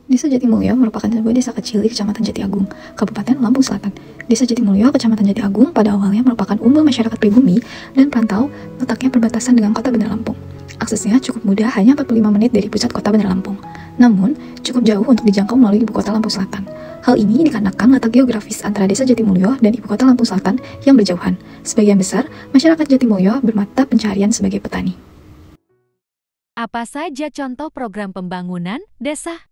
Desa Jatimulyo merupakan sebuah desa kecil di Kecamatan Jatiagung, Kabupaten Lampung Selatan. Desa Jatimulyo, Kecamatan Jatiagung, pada awalnya merupakan umbul masyarakat pribumi dan perantau, letaknya berbatasan dengan kota Bandar Lampung. Aksesnya cukup mudah, hanya 45 menit dari pusat kota Bandar Lampung. Namun, cukup jauh untuk dijangkau melalui ibu kota Lampung Selatan. Hal ini dikarenakan letak geografis antara Desa Jatimulyo dan ibu kota Lampung Selatan yang berjauhan. Sebagian besar, masyarakat Jatimulyo bermata pencarian sebagai petani. Apa saja contoh program pembangunan desa?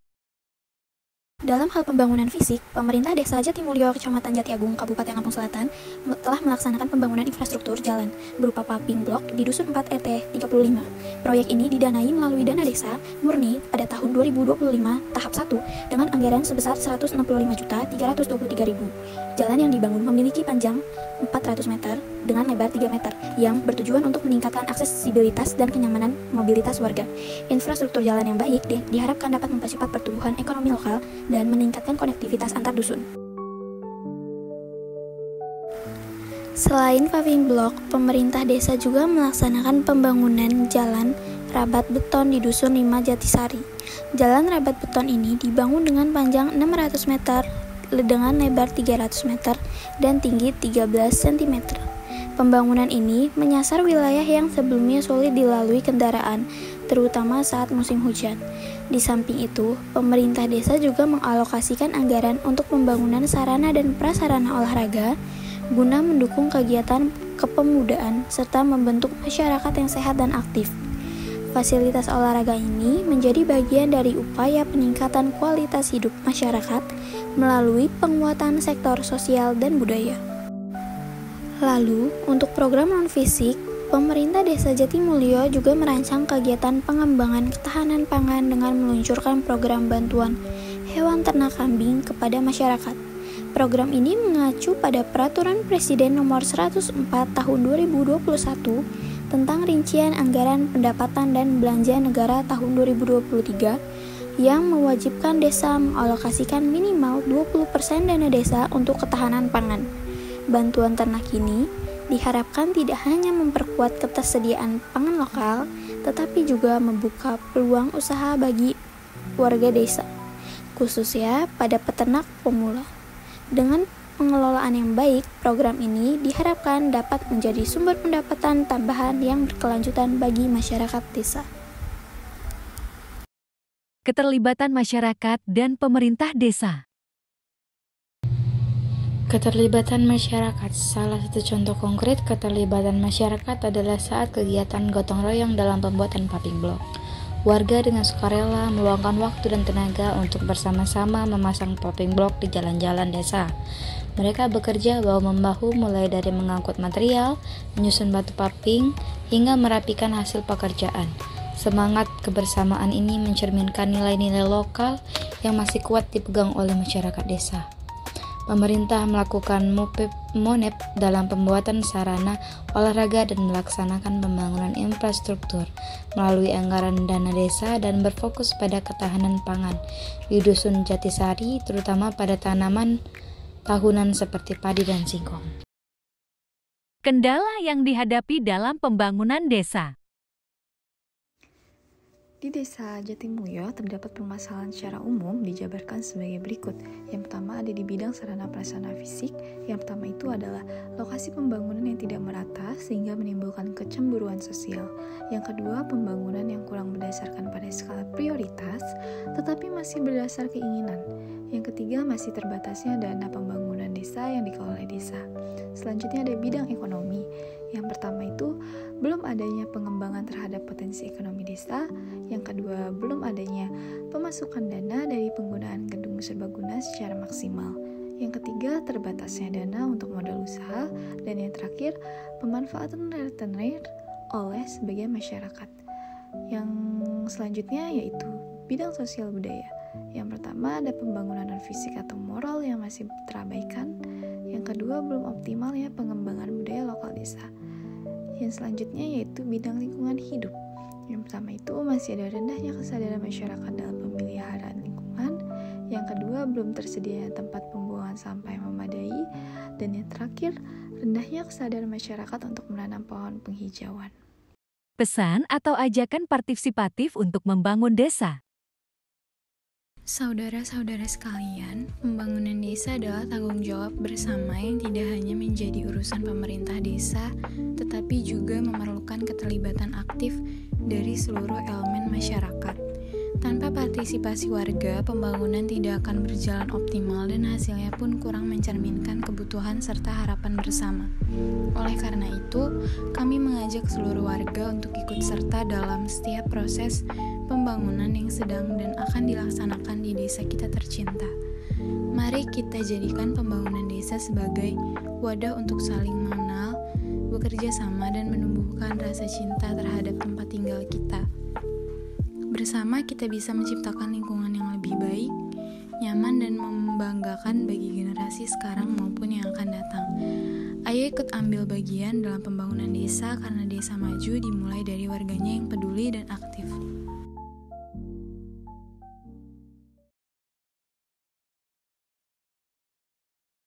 Dalam hal pembangunan fisik, pemerintah Desa Jatimulyo, Kecamatan Jatiagung, Kabupaten Lampung Selatan telah melaksanakan pembangunan infrastruktur jalan berupa paving blok di Dusun 4 RT 35. Proyek ini didanai melalui dana desa murni pada tahun 2025 tahap 1 dengan anggaran sebesar Rp165.323.000. Jalan yang dibangun memiliki panjang 400 meter dengan lebar 3 meter yang bertujuan untuk meningkatkan aksesibilitas dan kenyamanan mobilitas warga. Infrastruktur jalan yang baik diharapkan dapat mempercepat pertumbuhan ekonomi lokal dan meningkatkan konektivitas antar dusun. Selain paving blok, pemerintah desa juga melaksanakan pembangunan jalan rabat beton di Dusun 5 Jatisari. Jalan rabat beton ini dibangun dengan panjang 600 meter, dengan lebar 300 meter, dan tinggi 13 cm. Pembangunan ini menyasar wilayah yang sebelumnya sulit dilalui kendaraan, terutama saat musim hujan. Di samping itu, pemerintah desa juga mengalokasikan anggaran untuk pembangunan sarana dan prasarana olahraga guna mendukung kegiatan kepemudaan serta membentuk masyarakat yang sehat dan aktif. Fasilitas olahraga ini menjadi bagian dari upaya peningkatan kualitas hidup masyarakat melalui penguatan sektor sosial dan budaya. Lalu, untuk program non-fisik, pemerintah Desa Jatimulyo juga merancang kegiatan pengembangan ketahanan pangan dengan meluncurkan program bantuan hewan ternak kambing kepada masyarakat. Program ini mengacu pada Peraturan Presiden Nomor 104 Tahun 2021 tentang rincian anggaran pendapatan dan belanja negara tahun 2023 yang mewajibkan desa mengalokasikan minimal 20% dana desa untuk ketahanan pangan. Bantuan ternak ini diharapkan tidak hanya memperkuat ketersediaan pangan lokal, tetapi juga membuka peluang usaha bagi warga desa, khususnya pada peternak pemula. Dengan pengelolaan yang baik, program ini diharapkan dapat menjadi sumber pendapatan tambahan yang berkelanjutan bagi masyarakat desa. Keterlibatan masyarakat dan pemerintah desa. Keterlibatan masyarakat. Salah satu contoh konkret keterlibatan masyarakat adalah saat kegiatan gotong royong dalam pembuatan paving blok. Warga dengan sukarela meluangkan waktu dan tenaga untuk bersama-sama memasang paving blok di jalan-jalan desa. Mereka bekerja bahu-membahu mulai dari mengangkut material, menyusun batu paving, hingga merapikan hasil pekerjaan. Semangat kebersamaan ini mencerminkan nilai-nilai lokal yang masih kuat dipegang oleh masyarakat desa. Pemerintah melakukan MONEP dalam pembuatan sarana olahraga dan melaksanakan pembangunan infrastruktur melalui anggaran dana desa dan berfokus pada ketahanan pangan di Dusun Jatisari, terutama pada tanaman tahunan seperti padi dan singkong. Kendala yang dihadapi dalam pembangunan desa. Di Desa Jatimulyo terdapat permasalahan secara umum dijabarkan sebagai berikut. Yang pertama ada di bidang sarana prasarana fisik. Yang pertama itu adalah lokasi pembangunan yang tidak merata sehingga menimbulkan kecemburuan sosial. Yang kedua, pembangunan yang kurang berdasarkan pada skala prioritas tetapi masih berdasar keinginan. Yang ketiga, masih terbatasnya dana pembangunan desa yang dikelola oleh desa. Selanjutnya ada bidang ekonomi. Yang pertama itu belum adanya pengembangan terhadap potensi ekonomi desa. Yang kedua, belum adanya pemasukan dana dari penggunaan gedung serbaguna secara maksimal. Yang ketiga, terbatasnya dana untuk modal usaha. Dan yang terakhir, pemanfaatan rentenir oleh sebagian masyarakat. Yang selanjutnya yaitu bidang sosial budaya. Yang pertama ada pembangunan non-fisik atau moral yang masih terabaikan. Yang kedua, belum optimalnya pengembangan budaya lokal desa. Yang selanjutnya yaitu bidang lingkungan hidup. Yang pertama itu masih ada rendahnya kesadaran masyarakat dalam pemeliharaan lingkungan. Yang kedua, belum tersedianya tempat pembuangan sampah yang memadai. Dan yang terakhir, rendahnya kesadaran masyarakat untuk menanam pohon penghijauan. Pesan atau ajakan partisipatif untuk membangun desa. Saudara-saudara sekalian, pembangunan desa adalah tanggung jawab bersama yang tidak hanya menjadi urusan pemerintah desa, tetapi juga memerlukan keterlibatan aktif dari seluruh elemen masyarakat. Tanpa partisipasi warga, pembangunan tidak akan berjalan optimal dan hasilnya pun kurang mencerminkan kebutuhan serta harapan bersama. Oleh karena itu, kami mengajak seluruh warga untuk ikut serta dalam setiap proses pembangunan yang sedang dan akan dilaksanakan di desa kita tercinta. Mari kita jadikan pembangunan desa sebagai wadah untuk saling mengenal, bekerja sama dan menumbuhkan rasa cinta terhadap tempat tinggal kita. Bersama kita bisa menciptakan lingkungan yang lebih baik, nyaman dan membanggakan bagi generasi sekarang maupun yang akan datang. Ayo ikut ambil bagian dalam pembangunan desa karena desa maju dimulai dari warganya yang peduli dan aktif